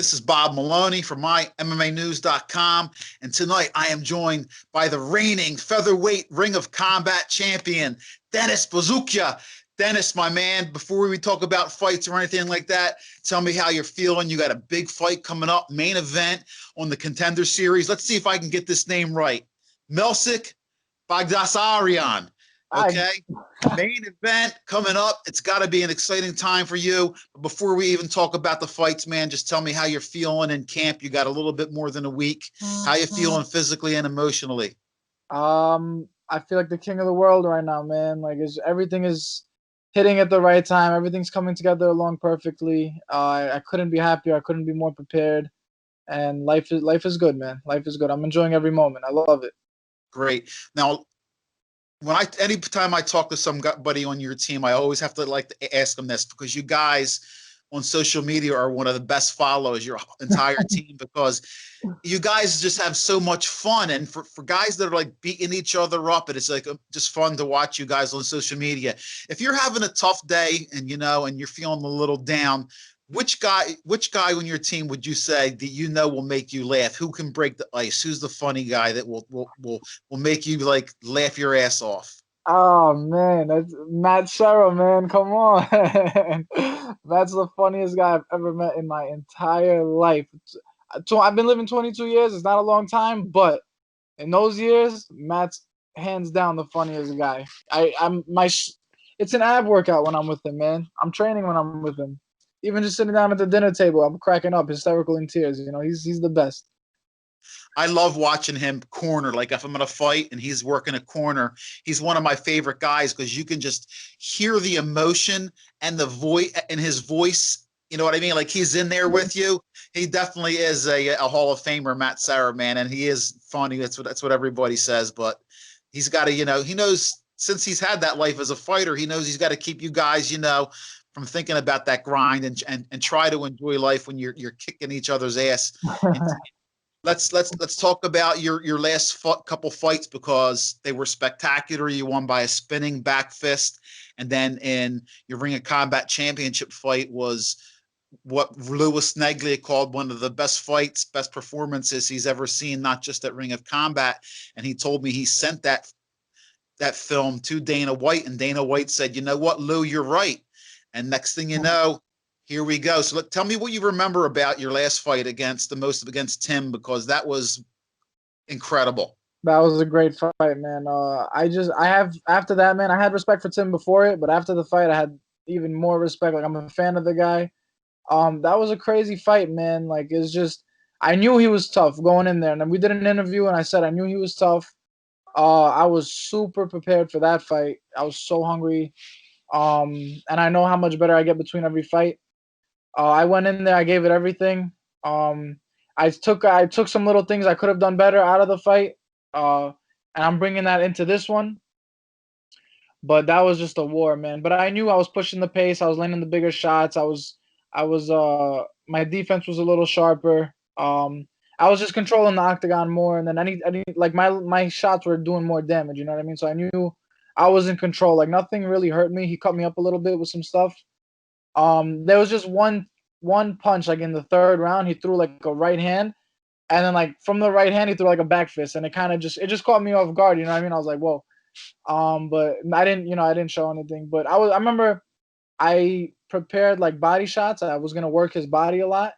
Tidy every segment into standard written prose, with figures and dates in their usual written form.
This is Bob Maloney from MyMMANews.com, and tonight I am joined by the reigning featherweight Ring of Combat champion, Dennis Buzukja. Dennis, my man, before we talk about fights or anything like that, tell me how you're feeling. You got a big fight coming up, main event on the Contender series. Let's see if I can get this name right. Melsik Bagdasaryan. Okay, main event coming up. It's got to be an exciting time for you. But before we even talk about the fights, man, just tell me how you're feeling in camp. You got a little bit more than a week. How you feeling physically and emotionally? I feel like the king of the world right now, man. Like everything is hitting at the right time. Everything's coming together along perfectly. I couldn't be happier. I couldn't be more prepared. And life is good, man. Life is good. I'm enjoying every moment. I love it. Great. Now, anytime I talk to somebody on your team, I always have to ask them this, because you guys on social media are one of the best follows, your entire team, because you guys just have so much fun. And for guys that are like beating each other up, it's like just fun to watch you guys on social media. If you're having a tough day and and you're feeling a little down, which guy on your team would you say that will make you laugh? Who can break the ice? Who's the funny guy that will make you like laugh your ass off? Oh man, that's Matt Serra, man. Come on. That's the funniest guy I've ever met in my entire life. So I've been living 22 years. It's not a long time, but in those years, Matt's hands down the funniest guy. It's an ab workout when I'm with him, man. I'm training when I'm with him. Even just sitting down at the dinner table, I'm cracking up, hysterical in tears. He's the best. I love watching him corner. Like if I'm in a fight and he's working a corner, he's one of my favorite guys because you can just hear the emotion and the voice in his voice. You know what I mean? Like he's in there with you. He definitely is a Hall of Famer, Matt Serra, man, and he is funny. That's what everybody says. But he's got to, he knows, since he's had that life as a fighter, he knows he's got to keep you guys, from thinking about that grind and try to enjoy life when you're kicking each other's ass. And let's talk about your last couple fights, because they were spectacular. You won by a spinning back fist, and then in your Ring of Combat championship fight was what Louis Neglia called one of the best fights, best performances he's ever seen, not just at Ring of Combat. And he told me he sent that film to Dana White, and Dana White said, "You know what, Lou, you're right." And next thing you know, here we go. So tell me what you remember about your last fight against Tim, because that was incredible. That was a great fight, man. After that, man, I had respect for Tim before it, but after the fight, I had even more respect. Like I'm a fan of the guy. That was a crazy fight, man. Like it's just, I knew he was tough going in there, and then we did an interview, and I said I knew he was tough. I was super prepared for that fight. I was so hungry. And I know how much better I get between every fight. I went in there, I gave it everything. I took some little things I could have done better out of the fight, and I'm bringing that into this one. But that was just a war, man. But I knew I was pushing the pace. I was landing the bigger shots. My defense was a little sharper. I was just controlling the octagon more, and then any like my shots were doing more damage. You know what I mean? So I knew I was in control. Like nothing really hurt me. He cut me up a little bit with some stuff. There was just one punch, like in the third round, he threw like a right hand, and then like from the right hand he threw like a back fist, and it just caught me off guard. You know what I mean? I was like, whoa. But I didn't show anything. But I remember I prepared like body shots. I was gonna work his body a lot.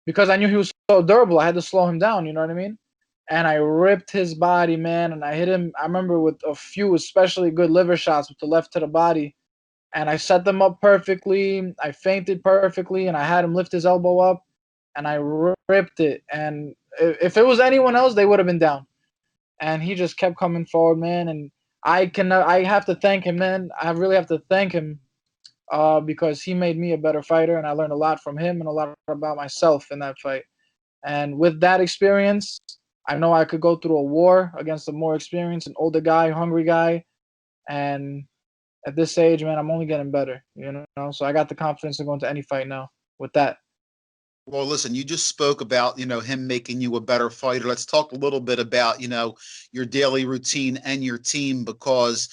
Because I knew he was so durable. I had to slow him down. You know what I mean? And I ripped his body, man, and I hit him. I remember with a few especially good liver shots with the left to the body, and I set them up perfectly. I feinted perfectly, and I had him lift his elbow up, and I ripped it. And if it was anyone else, they would have been down. And he just kept coming forward, man. And I have to thank him, man. I really have to thank him, because he made me a better fighter, and I learned a lot from him and a lot about myself in that fight. And with that experience, I know I could go through a war against a more experienced and older guy, hungry guy, and at this age, man, I'm only getting better, So I got the confidence to go into any fight now with that. Well, listen, you just spoke about, him making you a better fighter. Let's talk a little bit about, your daily routine and your team, because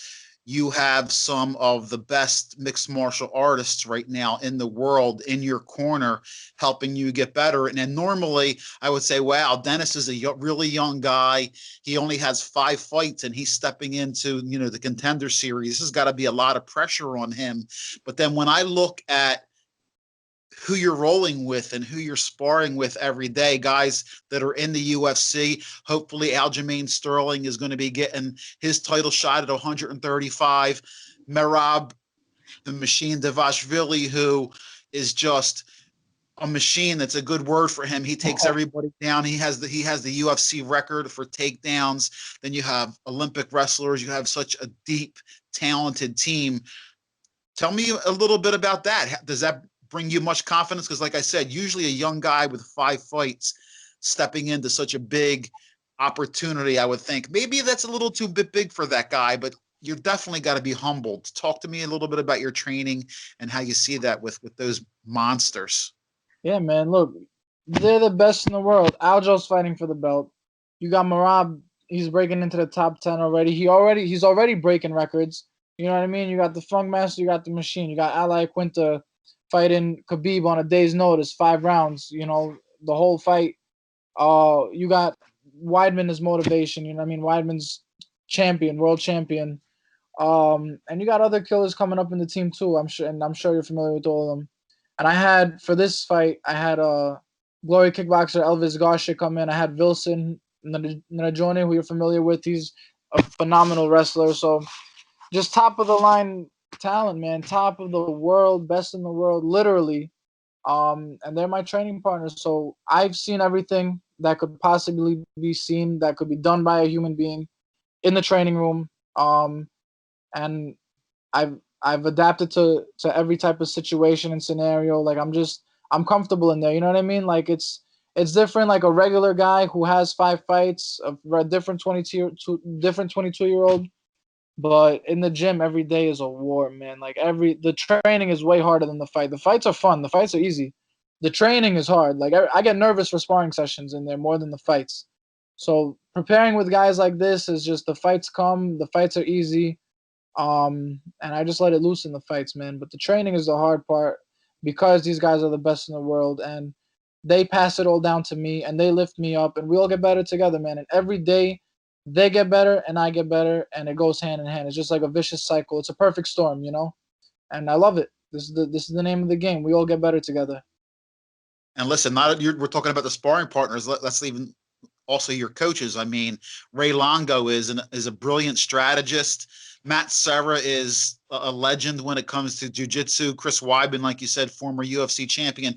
you have some of the best mixed martial artists right now in the world in your corner helping you get better. And then normally I would say, wow, Dennis is a really young guy. He only has 5 fights and he's stepping into, the Contender series. This has got to be a lot of pressure on him. But then when I look at who you're rolling with and who you're sparring with every day, guys that are in the UFC. Hopefully Aljamain Sterling is going to be getting his title shot at 135. Merab, the Machine Devashvili, who is just a machine. That's a good word for him. He takes everybody down. He has the UFC record for takedowns. Then you have Olympic wrestlers. You have such a deep, talented team. Tell me a little bit about that. Does that bring you much confidence? Because like I said, usually a young guy with 5 fights stepping into such a big opportunity, I would think maybe that's a little too big for that guy, but you're definitely got to be humbled. Talk to me a little bit about your training and how you see that with those monsters. Yeah, man. Look, they're the best in the world. Aljo's fighting for the belt. You got Merab. He's breaking into the top 10 already. He's already breaking records. You know what I mean? You got the Funk Master. You got the Machine. You got Ali Quinta fighting Khabib on a day's notice, 5 rounds. The whole fight. You got Weidman as motivation. You know what I mean? Weidman's champion, world champion. And you got other killers coming up in the team too. I'm sure you're familiar with all of them. And I had for this fight, I had Glory kickboxer Elvis Garcia come in. I had Wilson Najone, who you're familiar with. He's a phenomenal wrestler. So just top of the line talent, man. Top of the world, best in the world, literally. And they're my training partners. So I've seen everything that could possibly be seen, that could be done by a human being in the training room. And I've adapted to every type of situation and scenario. Like I'm comfortable in there. You know what I mean? Like it's different. Like a regular guy who has 5 fights, a different 22-year-old. But in the gym, every day is a war, man. Like the training is way harder than the fight. The fights are fun. The fights are easy. The training is hard. Like I get nervous for sparring sessions in there more than the fights. So preparing with guys like this is just the fights come. The fights are easy. And I just let it loose in the fights, man. But the training is the hard part because these guys are the best in the world and they pass it all down to me and they lift me up and we all get better together, man. And every day they get better and I get better and it goes hand in hand. It's just like a vicious cycle. It's a perfect storm, and I love it. This is the name of the game. We all get better together. And listen, we're talking about the sparring partners. Let's even also your coaches. I mean, Ray Longo is a brilliant strategist. Matt Serra is a legend when it comes to jiu-jitsu. Chris Weidman, like you said, former UFC champion.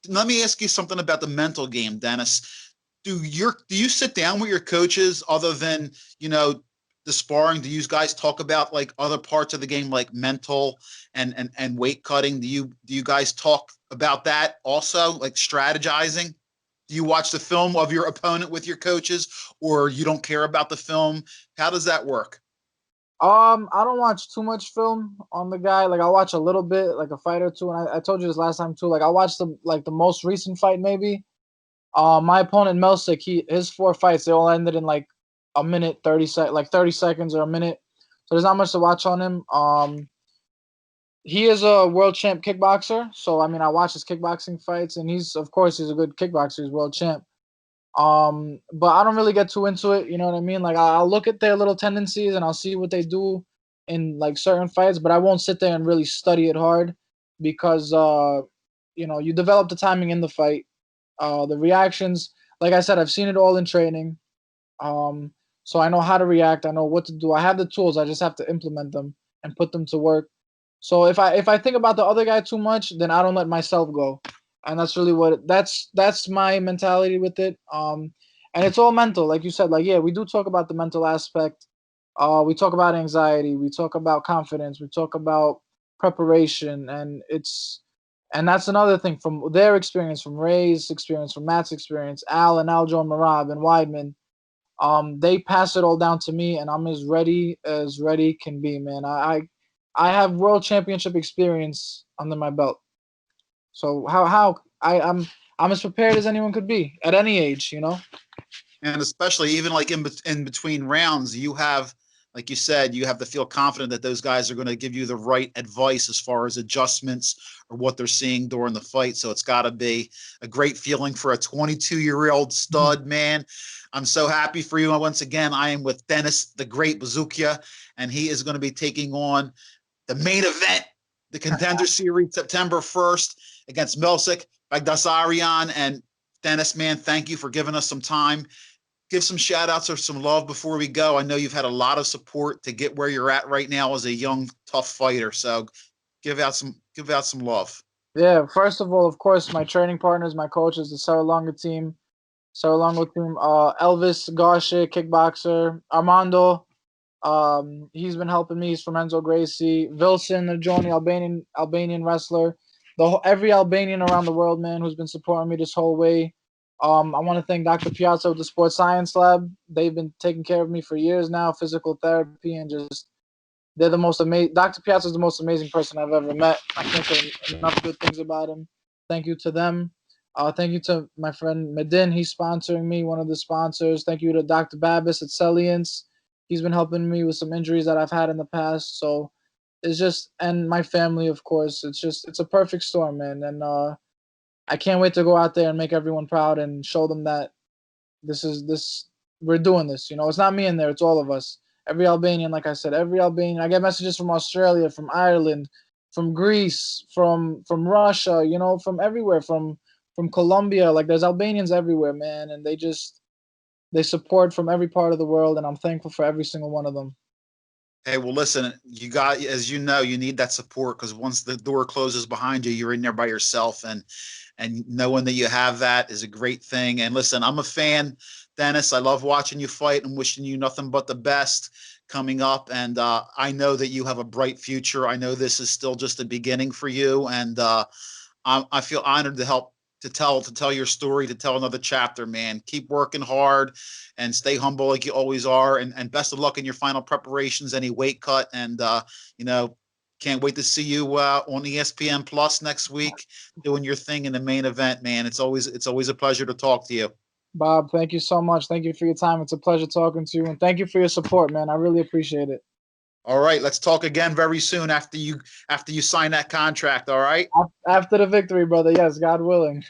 Let me ask you something about the mental game, Dennis. Do you sit down with your coaches other than, the sparring? Do you guys talk about like other parts of the game, like mental and weight cutting? Do you guys talk about that also, like strategizing? Do you watch the film of your opponent with your coaches, or you don't care about the film? How does that work? I don't watch too much film on the guy. Like I watch a little bit, like a fight or two. And I told you this last time too. Like I watched the most recent fight maybe. My opponent Melsick, his 4 fights, they all ended in like a minute 30 seconds or a minute. So there's not much to watch on him. He is a world champ kickboxer. So I mean I watch his kickboxing fights and he's a good kickboxer, he's world champ. But I don't really get too into it, you know what I mean? Like I'll look at their little tendencies and I'll see what they do in like certain fights, but I won't sit there and really study it hard because you develop the timing in the fight. The reactions, like I said, I've seen it all in training. So I know how to react, I know what to do. I have the tools, I just have to implement them and put them to work. So if I think about the other guy too much, then I don't let myself go. And that's really that's my mentality with it. And it's all mental, like you said. Like yeah, we do talk about the mental aspect. We talk about anxiety, we talk about confidence, we talk about preparation, and that's another thing from their experience, from Ray's experience, from Matt's experience, Al and Aljo and Marab and Weidman. They pass it all down to me, and I'm as ready can be, man. I have world championship experience under my belt. So I'm as prepared as anyone could be at any age, And especially even like in between rounds, you have like you said, you have to feel confident that those guys are going to give you the right advice as far as adjustments or what they're seeing during the fight. So it's got to be a great feeling for a 22-year-old stud, man. I'm so happy for you. And once again, I am with Dennis, the great Buzukja, and he is going to be taking on the main event, the Contender Series, September 1st against Milsic Bagdasaryan. And Dennis, man, thank you for giving us some time. Give some shout outs or some love before we go. I know you've had a lot of support to get where you're at right now as a young, tough fighter. So give out some love. Yeah, first of all, of course, my training partners, my coaches, the Saralonga team, Elvis Gaushe, kickboxer, Armando, he's been helping me. He's from Enzo Gracie, Vilson Najoni, Albanian wrestler, every Albanian around the world, man, who's been supporting me this whole way. I want to thank Dr. Piazza with the Sports Science Lab. They've been taking care of me for years now, physical therapy, and just they're the most amazing. Dr. Piazza is the most amazing person I've ever met. I can't say enough good things about him. Thank you to them. Thank you to my friend Medin. He's sponsoring me, one of the sponsors. Thank you to Dr. Babis at Celiance. He's been helping me with some injuries that I've had in the past. So it's just, and my family, of course. It's a perfect storm, man. And I can't wait to go out there and make everyone proud and show them that we're doing this. It's not me in there. It's all of us. Every Albanian, like I said, every Albanian. I get messages from Australia, from Ireland, from Greece, from Russia, from everywhere, from Colombia. Like there's Albanians everywhere, man. And they support from every part of the world. And I'm thankful for every single one of them. Hey, well, listen, as you know, you need that support because once the door closes behind you, you're in there by yourself. And knowing that you have that is a great thing. And listen, I'm a fan, Dennis. I love watching you fight and wishing you nothing but the best coming up. And I know that you have a bright future. I know this is still just the beginning for you. And I feel honored to help to tell your story, to tell another chapter, man. Keep working hard and stay humble like you always are. And best of luck in your final preparations, any weight cut. And, can't wait to see you on ESPN Plus next week doing your thing in the main event, man. It's always a pleasure to talk to you. Bob, thank you so much. Thank you for your time. It's a pleasure talking to you. And thank you for your support, man. I really appreciate it. All right, let's talk again very soon after you sign that contract, all right? After the victory, brother. Yes, God willing.